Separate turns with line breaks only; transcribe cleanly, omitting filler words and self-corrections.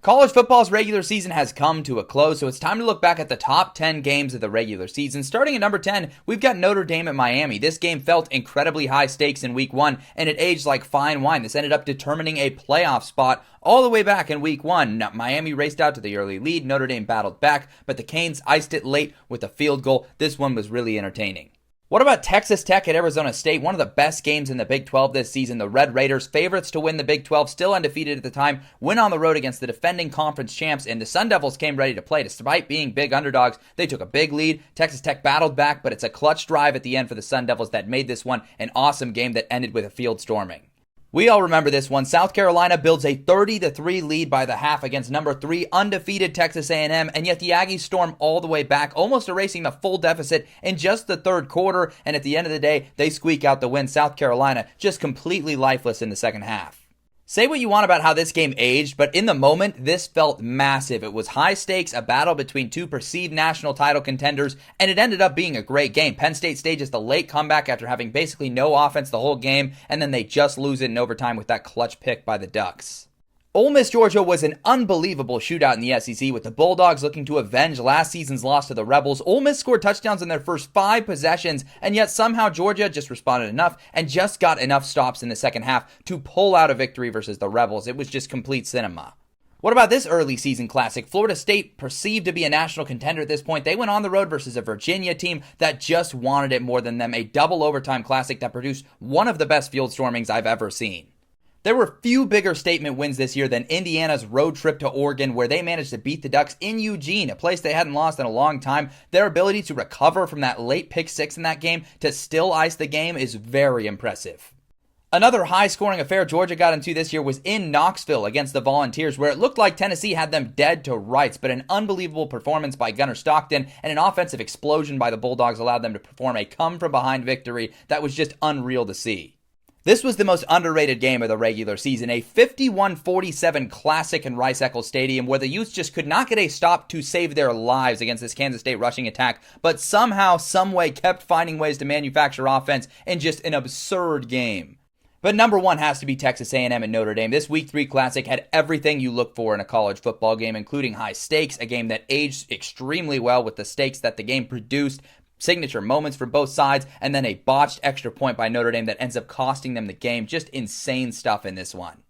College football's regular season has come to a close, so it's time to look back at the top 10 games of the regular season. Starting at number 10, we've got Notre Dame at Miami. This game felt incredibly high stakes in week 1, and it aged like fine wine. This ended up determining a playoff spot all the way back in week 1. Now, Miami raced out to the early lead. Notre Dame battled back, but the Canes iced it late with a field goal. This one was really entertaining. What about Texas Tech at Arizona State? One of the best games in the Big 12 this season. The Red Raiders, favorites to win the Big 12, still undefeated at the time, went on the road against the defending conference champs, and the Sun Devils came ready to play. Despite being big underdogs, they took a big lead. Texas Tech battled back, but it's a clutch drive at the end for the Sun Devils that made this one an awesome game that ended with a field storming. We all remember this one. South Carolina builds a 30-3 lead by the half against number 3 undefeated Texas A&M, and yet the Aggies storm all the way back, almost erasing the full deficit in just the third quarter, and at the end of the day, they squeak out the win. South Carolina just completely lifeless in the second half. Say what you want about how this game aged, but in the moment, this felt massive. It was high stakes, a battle between two perceived national title contenders, and it ended up being a great game. Penn State stages the late comeback after having basically no offense the whole game, and then they just lose it in overtime with that clutch pick by the Ducks. Ole Miss Georgia was an unbelievable shootout in the SEC, with the Bulldogs looking to avenge last season's loss to the Rebels. Ole Miss scored touchdowns in their first 5 possessions, and yet somehow Georgia just responded enough and just got enough stops in the second half to pull out a victory versus the Rebels. It was just complete cinema. What about this early season classic? Florida State, perceived to be a national contender at this point, they went on the road versus a Virginia team that just wanted it more than them. A double overtime classic that produced one of the best field stormings I've ever seen. There were few bigger statement wins this year than Indiana's road trip to Oregon, where they managed to beat the Ducks in Eugene, a place they hadn't lost in a long time. Their ability to recover from that late pick 6 in that game to still ice the game is very impressive. Another high-scoring affair Georgia got into this year was in Knoxville against the Volunteers, where it looked like Tennessee had them dead to rights, but an unbelievable performance by Gunnar Stockton and an offensive explosion by the Bulldogs allowed them to perform a come-from-behind victory that was just unreal to see. This was the most underrated game of the regular season, a 51-47 classic in Rice-Eccles Stadium where the Utes just could not get a stop to save their lives against this Kansas State rushing attack, but somehow, someway kept finding ways to manufacture offense in just an absurd game. But number 1 has to be Texas A&M and Notre Dame. This Week 3 Classic had everything you look for in a college football game, including high stakes, a game that aged extremely well with the stakes that the game produced, signature moments for both sides, and then a botched extra point by Notre Dame that ends up costing them the game. Just insane stuff in this one.